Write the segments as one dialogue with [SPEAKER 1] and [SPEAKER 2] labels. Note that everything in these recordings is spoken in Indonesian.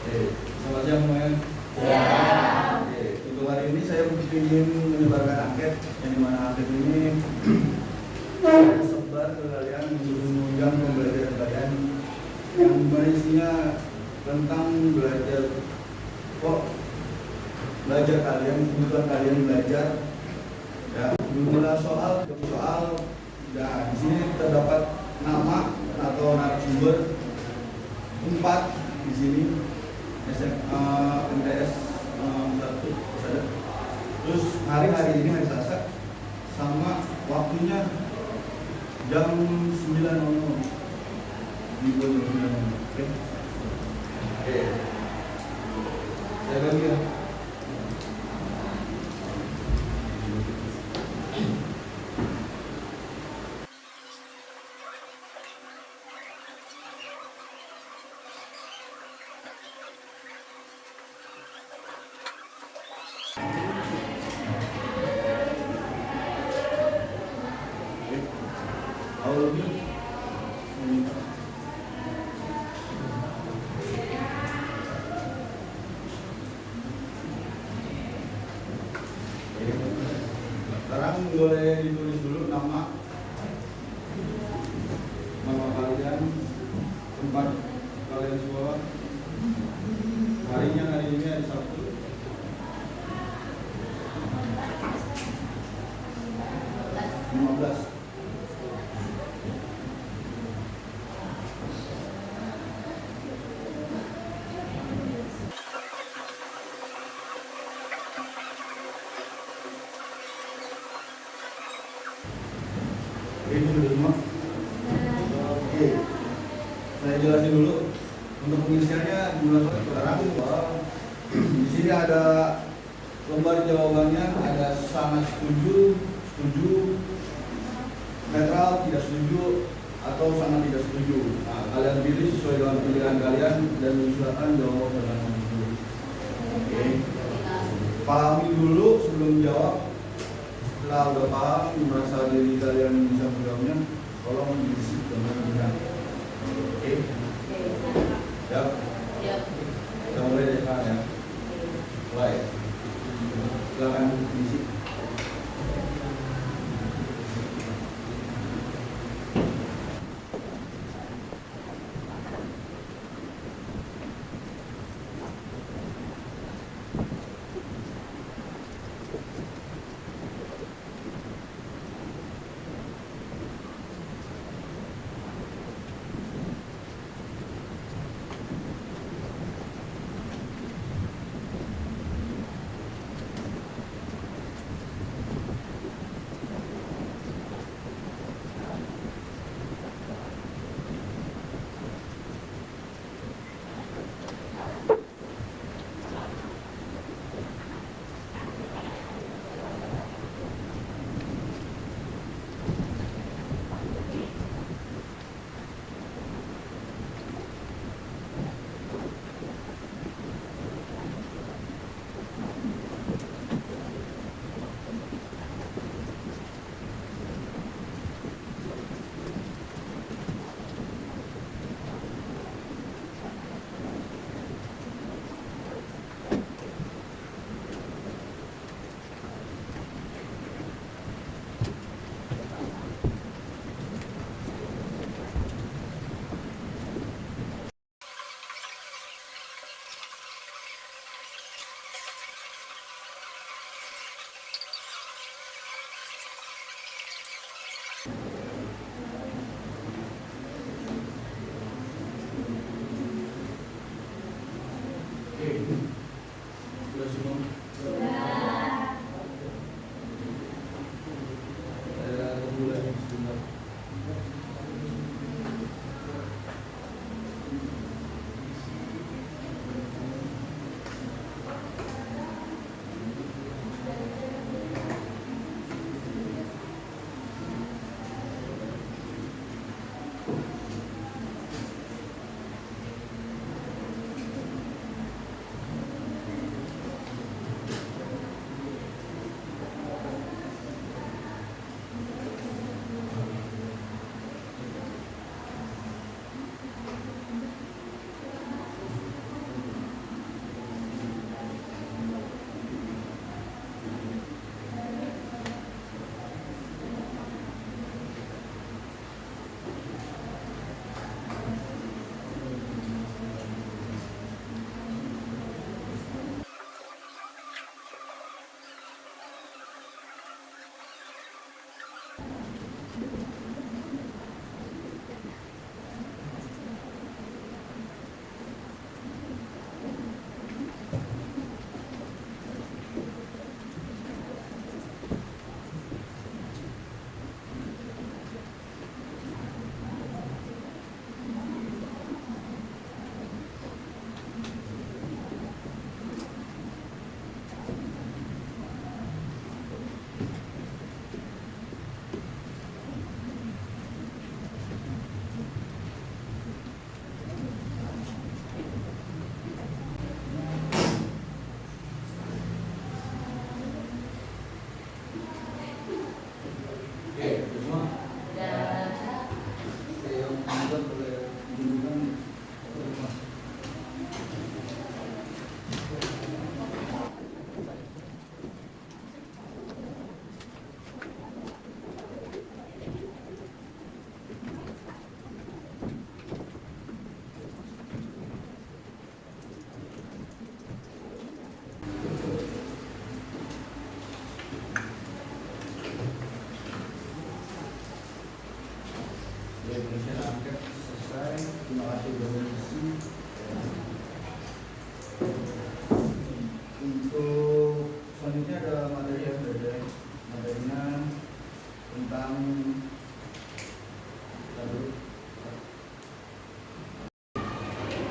[SPEAKER 1] Selamat siang semuanya.
[SPEAKER 2] Ya.
[SPEAKER 1] Oke, untuk hari ini saya ingin menyebarkan angket yang dimana angket ini saya sebar ke kalian untuk menunjang pembelajaran kalian yang dimana isinya tentang belajar kalian, kebutuhan kalian belajar. Ya, jumlah soal. Dan di sini terdapat nama atau narasumber 4 di sini. MTS 1 ada. Terus hari ini hari Selasa sama waktunya jam 9.00 di jam 9.00. Oke. Saya bagi ya. Sekarang boleh ditulis dulu nama kalian, tempat kalian sekolah, harinya hari ini hari Sabtu. Ini sudah semua. Oke, saya jelasin dulu untuk pengisiannya. Sekarang di sini ada lembar jawabannya, ada sangat setuju, netral, tidak setuju, atau sangat tidak setuju. Nah, kalian pilih sesuai dengan pilihan kalian dan silakan jawab dengan setuju. Oke, pahami dulu sebelum jawab. Setelah udah paham, merasa diri kalian bisa menjawabnya, tolong diisi dengan benar. Oke? Siap? Kita mulai dari sekarang ya. Mulai. Silakan diisi.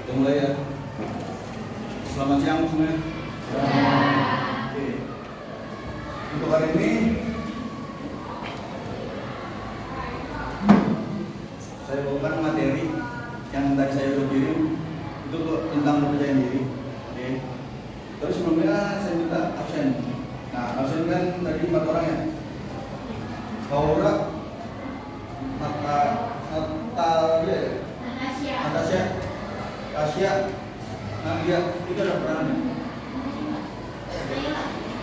[SPEAKER 1] Kita mulai ya. Selamat siang semuanya. Oke. Untuk hari ini saya bawakan materi yang tadi saya udah kirim itu tentang kepercayaan diri. Oke. Terus sebelumnya saya minta absen. Nah, absen kan tadi 4 orang ya. Laura, Natalia, Natasha, Tasya, Nadia, itu ada perannya.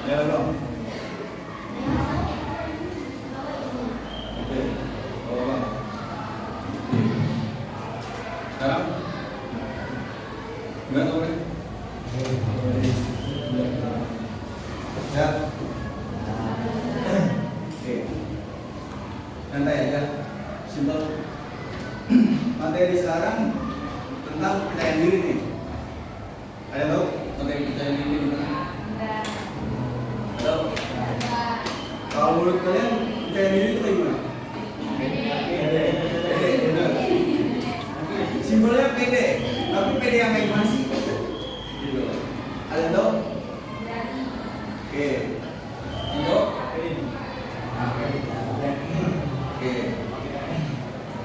[SPEAKER 1] Ya belum. Oke, bawa. Sekarang, enggak tahu deh. Ya. Oke. Santai aja, simpel. Materi sekarang tentang kepercayaan diri nih. Ada tahu materi kepercayaan diri itu? Tahu? Kalau menurut kalian kepercayaan diri itu kayak gimana? Pede. Simpelnya pede. Tapi pede yang kayak gimana sih? Gitu. Ada tahu? Oke. Tahu? Oke.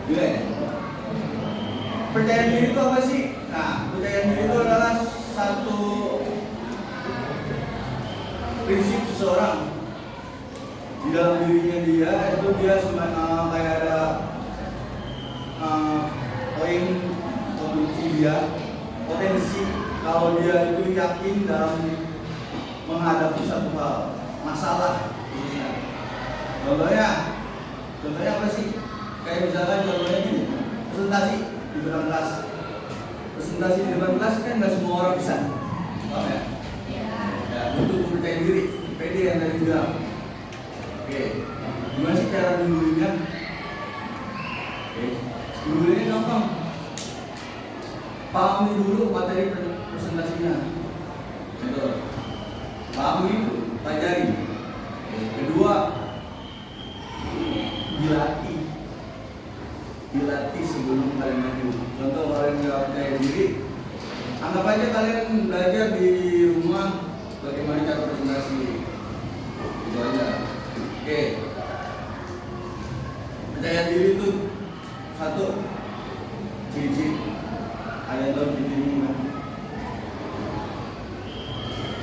[SPEAKER 1] Gila ya? Percaya diri itu apa sih? Nah, percaya diri itu adalah satu prinsip seseorang di dalam dirinya dia itu dia sebenarnya kayak ada poin potensi kalau dia itu yakin dalam menghadapi satu hal masalah. Contohnya apa sih? Kayak misalkan contohnya gini, presentasi di depan kelas. Presentasi di depan kelas kan nggak semua orang bisa, paham ya? Ya, butuh kepercayaan diri, pede yang tadi bilang. Oke, gimana sih cara mengulinya? Oke, mengulinya gampang. Pahami dulu materi presentasinya. Betul. Pahami itu, pelajari. Kedua, dilatih sebelum kalian maju. Contoh kalian nggak percaya diri, anggap aja kalian belajar di rumah bagaimana cara presentasi. Itu aja. Oke. Percaya diri itu satu ciri-ciri. Ada yang tahu ciri-ciri mana?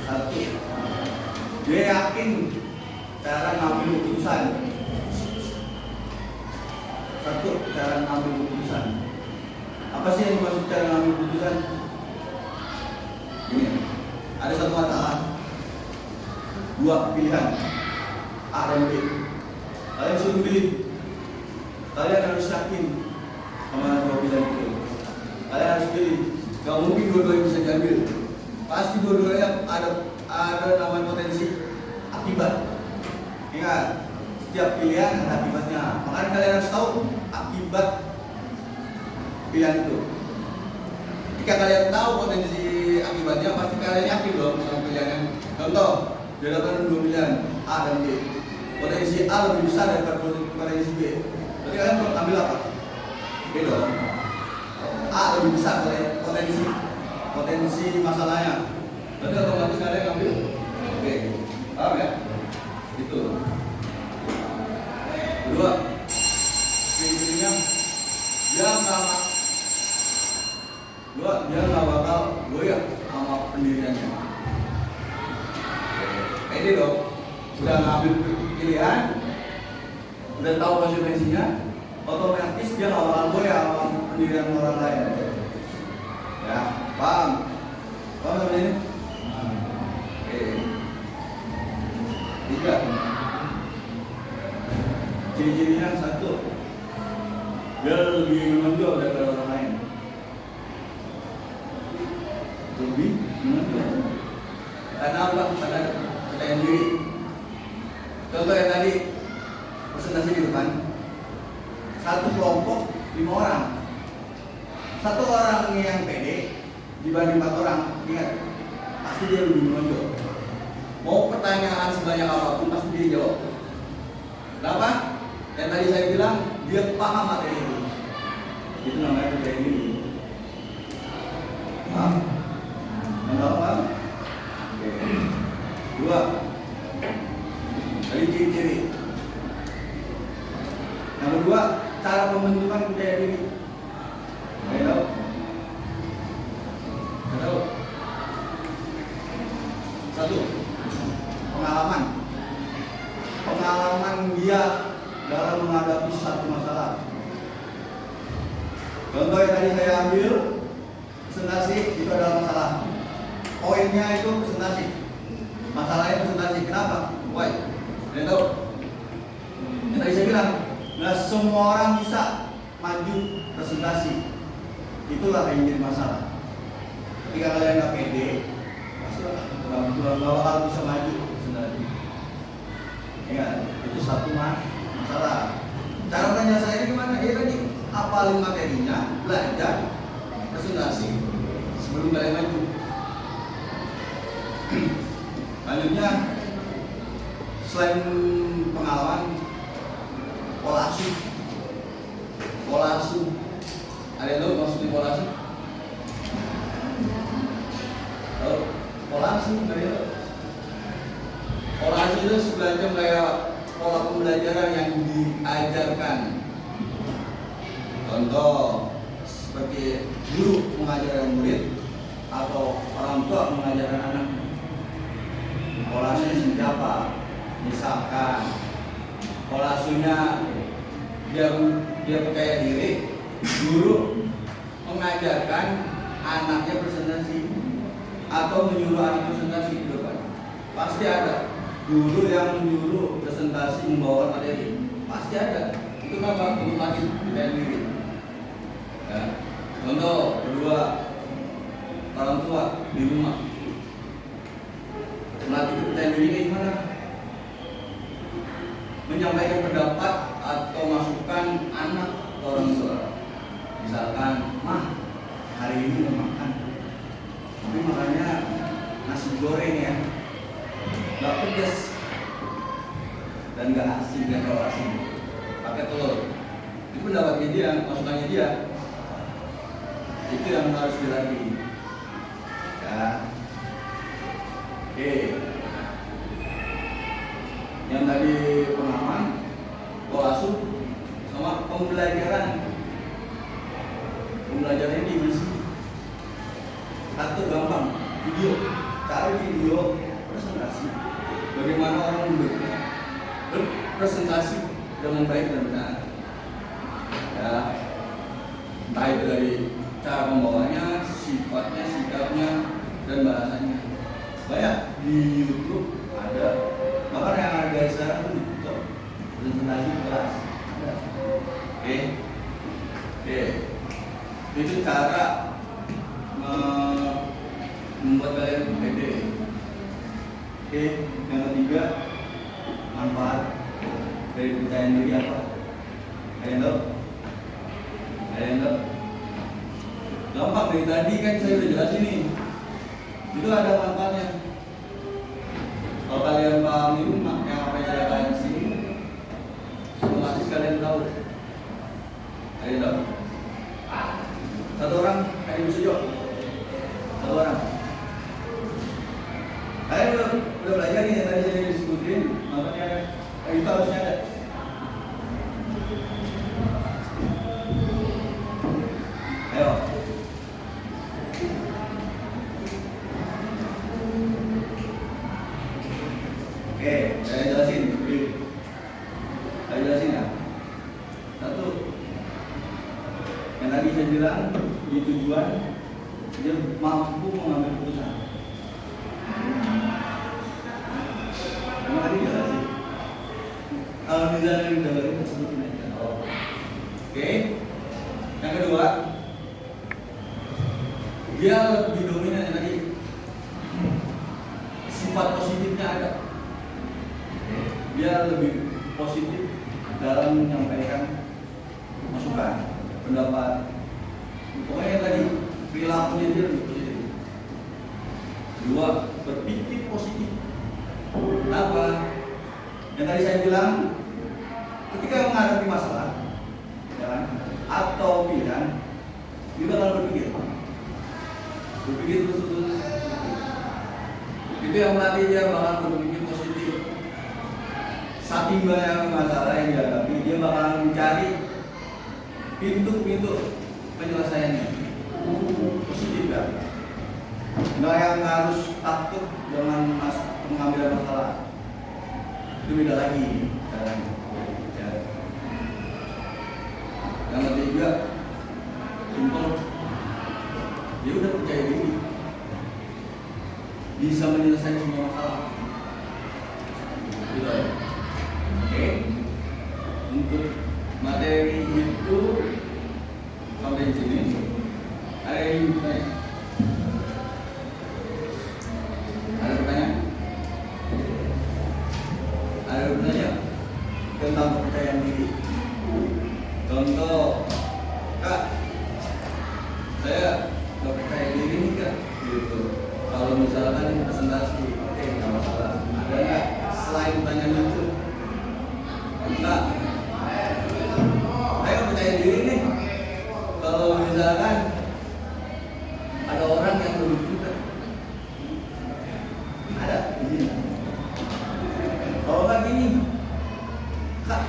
[SPEAKER 1] Satu, dia yakin cara ngambil keputusan. Satu, cara ngambil keputusan. Apa sih yang dimaksud cara ngambil keputusan? Ini, ada satu masalah, 2 pilihan, A dan B. Kalian suruh pilih. Kalian harus yakin sama 2 pilihan itu. Kalian harus pilih. Gak mungkin dua-duanya bisa diambil. Pasti dua-duanya ada namanya potensi akibat. Ingat, setiap pilihan ada akibatnya. Makanya kalian harus tahu akibat pilihan itu. Jika kalian tahu potensi akibatnya, pasti kalian yakin dong sama pilihan. Contoh, dapatkan 2 pilihan A dan B. Potensi A lebih besar daripada potensi B. Berarti kalian perlu ambil apa? B dong. A lebih besar potensi masalahnya. Berarti otomatis kalian ambil B. Paham ya? Itu. Kedua, ciri-cirinya dia nggak bakal goyah sama pendiriannya. Ini dong, sudah ngambil pilihan, udah tahu konsekuensinya, otomatis dia nggak bakal goyah sama pendirian orang lain. Ya, paham? Paham sampai ini? Oke. 3. Ciri-cirinya 1, dia lebih menonjol daripada orang lain. Lebih menonjol. Karena apa? Karena percaya diri. Contoh yang tadi presentasi di depan, satu kelompok 5 orang. Satu orang yang pede dibanding 4 orang, ingat, pasti dia lebih menonjol. Mau pertanyaan sebanyak apapun pasti dia jawab. Kenapa? Yang tadi saya bilang, dia paham materi itu. Itu namanya percaya diri. Paham? Yang paham? Oke. Dua, dari ciri-ciri. Yang kedua, cara pembentukan percaya diri. Tahu? Tahu? Satu, pengalaman. Pengalaman dia dalam menghadapi satu masalah. Contoh yang tadi saya ambil, presentasi itu adalah masalah. Poinnya itu presentasi. Masalahnya presentasi. Kenapa? Why? Kalian tahu? Yang tadi saya bilang, nggak semua orang bisa maju presentasi. Itulah yang jadi masalah. Ketika kalian nggak pede, pasti nggak bakal bisa maju presentasi. Ya, itu satu masalah. Cara penyelesaiannya gimana? Ya tadi, hafalin materinya, belajar presentasi sebelum kalian maju. Lanjutnya, selain pengalaman, pola asuh. Pola asuh. Ada yang tahu maksudnya pola asuh? Tahu? Pola asuh, ada yang tahu? Pola asuh itu semacam kayak pola pembelajaran yang diajarkan. Contoh seperti guru mengajarkan murid atau orang tua mengajarkan anak. Pola asuhnya seperti apa? Misalkan pola asuhnya dia percaya diri, guru mengajarkan anaknya presentasi atau menyuruh anak presentasi di depan. Pasti ada guru yang menyuruh presentasi membawa materi. Pasti ada. Itu apa? Untuk latih percaya diri. Ya. Contoh kedua, orang tua di rumah melatih percaya diri gimana? Menyampaikan pendapat atau masukan anak ke orang tua. Misalkan, mah hari ini mau makan, tapi makannya nasi goreng ya, nggak pedas dan nggak asin, nggak terlalu asin, pakai telur. Itu pendapatnya dia, masukannya dia. Itu yang harus dilatih. Ya. Oke. Yang tadi pengalaman, pola asuh, sama pembelajaran. Pembelajaran ini gimana sih? Satu gampang, video. Cari video presentasi. Bagaimana orang berpresentasi dengan baik dan benar. Ya. Entah itu dari cara membawanya, sifatnya, sikapnya, dan bahasanya. Banyak di YouTube ada. Bahkan yang ada sekarang itu YouTube presentasi kelas ada. Oke. Itu cara membuat kalian pede. Oke. Yang ketiga, manfaat dari percaya diri apa? Ada yang tahu? Gampang dari tadi kan saya udah jelasin nih. Itu ada manfaatnya. Kalau kalian paham itu, yang apa yang saya katakan di sini, otomatis kalian tahu. Ada yang tahu? Satu orang, ada yang bisa jawab? Satu orang. Kalian udah belajar nih yang tadi saya disebutin, makanya itu harusnya ada. Ayo. Oke, saya jelasin. Saya jelasin ya. Satu, yang tadi saya bilang, di tujuan dia mampu mengambil keputusan. Yang tadi jelasin. Kalau misalnya yang dengerin sebutin aja. Oke. Yang kedua, dia lebih dominan yang tadi. Sifat positifnya ada. Dia lebih positif dalam menyampaikan masukan, pendapat. Pokoknya tadi perilakunya dia lebih positif. Kedua, berpikir positif. Kenapa? Yang tadi saya bilang, ketika menghadapi masalah, ya kan, atau pilihan, juga kalau berpikir. Berpikir terus. Itu yang melatih dia bakal berpikir positif. Saking banyak masalah yang dihadapi, dia bakalan mencari pintu-pintu penyelesaiannya. Positif kan? Nggak yang harus takut dengan pengambilan masalah. Itu beda lagi caranya. Ya. Yang ketiga, simpel. Dia udah percaya diri, bisa menyelesaikan semua masalah. Gitu. Oke. Untuk materi itu sampai sini. Ada yang bertanya? Ada pertanyaan? Ada bertanya tentang kepercayaan diri. Contoh, Kak, saya nggak percaya diri nih Kak, gitu. Kalau misalkan presentasi, oke, nggak masalah. Ada nggak selain pertanyaan itu? Enggak. Saya nggak percaya diri nih. Kalau misalkan ada orang yang lebih pintar, ada begini. Kalau nggak gini, Kak,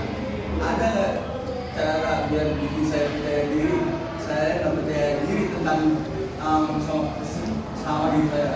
[SPEAKER 1] ada nggak cara biar bikin saya percaya diri? Saya nggak percaya diri tentang sama diri saya.